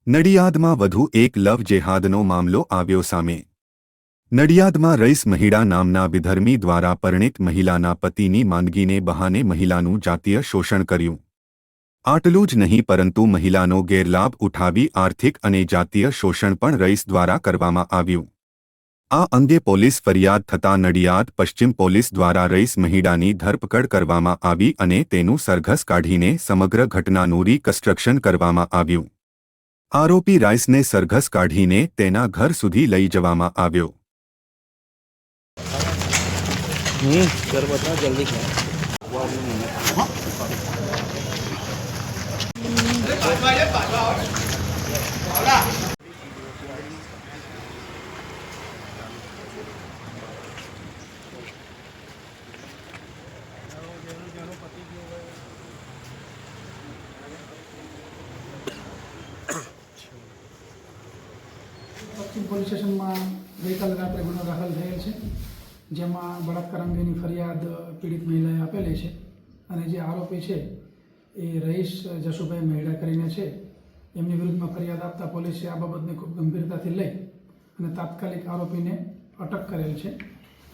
નડિયાદમાં વધુ એક લવ જેહાદનો મામલો આવ્યો સામે। નડિયાદમાં રઈસ મહિડા નામના વિધર્મી દ્વારા પરિણીત મહિલાના પતિની માંદગીને બહાને મહિલાનું જાતીય શોષણ કર્યું। આટલું જ નહીં પરંતુ મહિલાનો ગેરલાભ ઉઠાવી આર્થિક અને જાતીય શોષણ પણ રઈસ દ્વારા કરવામાં આવ્યું। આ અંગે પોલીસ ફરિયાદ થતાં નડિયાદ પશ્ચિમ પોલીસ દ્વારા રઈસ મહિડાની ધરપકડ કરવામાં આવી અને તેનું સરઘસ કાઢીને સમગ્ર ઘટનાનું રિકન્સ્ટ્રક્શન કરવામાં આવ્યું। આરોપી રાઈસને સરઘસ કાઢીને તેના ઘર સુધી લઈ જવામાં આવ્યો। પશ્ચિમ પોલીસ સ્ટેશનમાં ગઈકાલે રાત્રે ગુનો દાખલ થયેલ છે, જેમાં બળાત્કાર અંગેની ફરિયાદ પીડિત મહિલાએ આપેલી છે અને જે આરોપી છે એ રઈસ જશુભાઈ મહેડા કરીને છે। એમની વિરુદ્ધમાં ફરિયાદ આપતા પોલીસે આ બાબતને ખૂબ ગંભીરતાથી લઈ અને તાત્કાલિક આરોપીને અટક કરેલ છે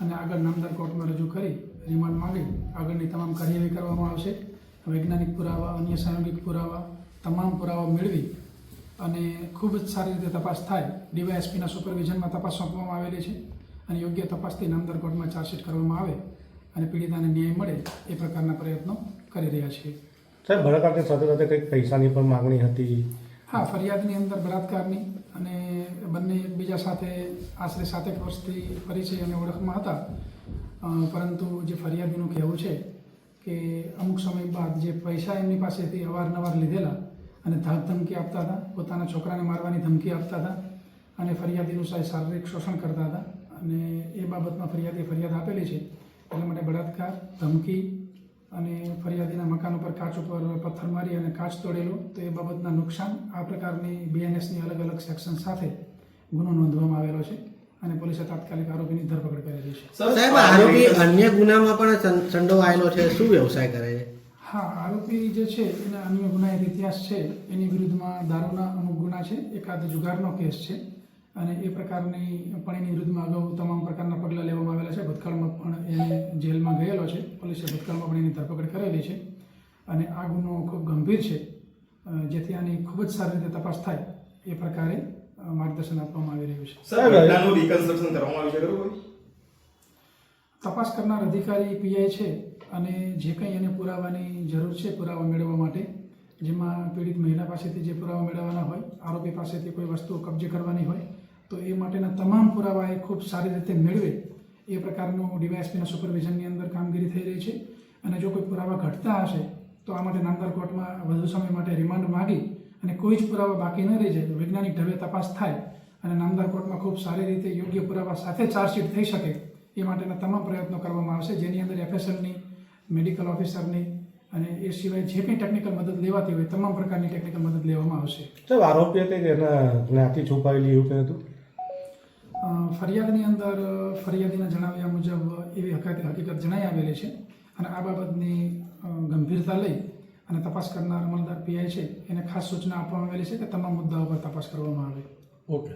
અને આગળ નામદાર કોર્ટમાં રજૂ કરી રિમાન્ડ માંગી આગળની તમામ કાર્યવાહી કરવામાં આવશે। વૈજ્ઞાનિક પુરાવા, અન્ય સાંયોગિક પુરાવા, તમામ પુરાવા મેળવી અને ખૂબ જ સારી રીતે તપાસ થાય ડીવાયએસપીના સુપરવિઝનમાં તપાસ સોંપવામાં આવેલી છે અને યોગ્ય તપાસથી નામદાર કોર્ટમાં ચાર્જશીટ કરવામાં આવે અને પીડિતાને ન્યાય મળે એ પ્રકારના પ્રયત્નો કરી રહ્યા છીએ। સાહેબ, બળાત્કારની સાથે સાથે કંઈક પૈસાની પણ માગણી હતી? હા, ફરિયાદની અંદર બળાત્કારની અને બંને એકબીજા સાથે આશરે 7 વર્ષથી પરિચય અને ઓળખમાં હતા, પરંતુ જે ફરિયાદીનું કહેવું છે કે અમુક સમય બાદ જે પૈસા એમની પાસેથી અવારનવાર લીધેલા અને ધમકી આપતા હતા, પોતાના છોકરાને મારવાની ધમકી આપતા હતા અને ફરિયાદીનું શારીરિક શોષણ કરતા હતા અને એ બાબતમાં ફરિયાદીએ ફરિયાદ આપેલી છે। એટલા માટે બળાત્કાર, ધમકી અને ફરિયાદીના મકાન ઉપર કાચ ઉપર પથ્થર મારી અને કાચ તોડેલો, તો એ બાબતના નુકસાન આ પ્રકારની બીએનએસની અલગ અલગ સેક્શન સાથે ગુનો નોંધવામાં આવેલો છે અને પોલીસે તાત્કાલિક આરોપીની ધરપકડ કરેલી છે। સાહેબ, આરોપી અન્ય ગુનામાં પણ સંડોવાયેલો છે, શું વ્યવસાય કરે છે? હા, આરોપી જે છે એના અન્ય ગુનાહિત ઇતિહાસ છે, એની વિરુદ્ધમાં દારૂના અમુક ગુના છે, એકાદ જુગારનો કેસ છે અને એ પ્રકારની પણ એની વિરુદ્ધમાં અગાઉ તમામ પ્રકારના પગલાં લેવામાં આવેલા છે। ભૂતકાળમાં પણ એને જેલમાં ગયેલો છે, પોલીસે ભૂતકાળમાં પણ એની ધરપકડ કરેલી છે અને આ ગુનો ખૂબ ગંભીર છે, જેથી આની ખૂબ જ સારી રીતે તપાસ થાય એ પ્રકારે માર્ગદર્શન આપવામાં આવી રહ્યું છે। તપાસ કરનાર અધિકારી પીઆઈ છે અને જે કંઈ એને પુરાવાની જરૂર છે પુરાવા મેળવવા માટે, જેમાં પીડિત મહિલા પાસેથી જે પુરાવા મેળવવાના હોય, આરોપી પાસેથી કોઈ વસ્તુ કબજે કરવાની હોય, તો એ માટેના તમામ પુરાવા એ ખૂબ સારી રીતે મેળવે એ પ્રકારનું ડીવાયએસપીના સુપરવિઝનની અંદર કામગીરી થઈ રહી છે અને જો કોઈ પુરાવા ઘટતા હશે તો આ માટે નામદાર કોર્ટમાં વધુ સમય માટે રિમાન્ડ માગી અને કોઈ જ પુરાવા બાકી ન રહી જાય, વૈજ્ઞાનિક ઢબે તપાસ થાય અને નામદાર કોર્ટમાં ખૂબ સારી રીતે યોગ્ય પુરાવા સાથે ચાર્જશીટ થઈ શકે એ માટેના તમામ પ્રયત્નો કરવામાં આવશે, જેની અંદર એફએસએલની, મેડિકલ ઓફિસરની અને એ સિવાય જે કંઈ ટેકનિકલ મદદ લેવાતી હોય તમામ પ્રકારની ટેકનિકલ મદદ લેવામાં આવશે। સાહેબ, આરોપીએ કંઈક એના જ્ઞાતિ છુપાયેલી એવું કહ્યું હતું? ફરિયાદની અંદર ફરિયાદીના જણાવ્યા મુજબ એવી હકીકત જણાઈ આવેલી છે અને આ બાબતની ગંભીરતા લઈ અને તપાસ કરનાર અમલદાર પીઆઈ છે એને ખાસ સૂચના આપવામાં આવેલી છે કે તમામ મુદ્દાઓ પર તપાસ કરવામાં આવે। ઓકે.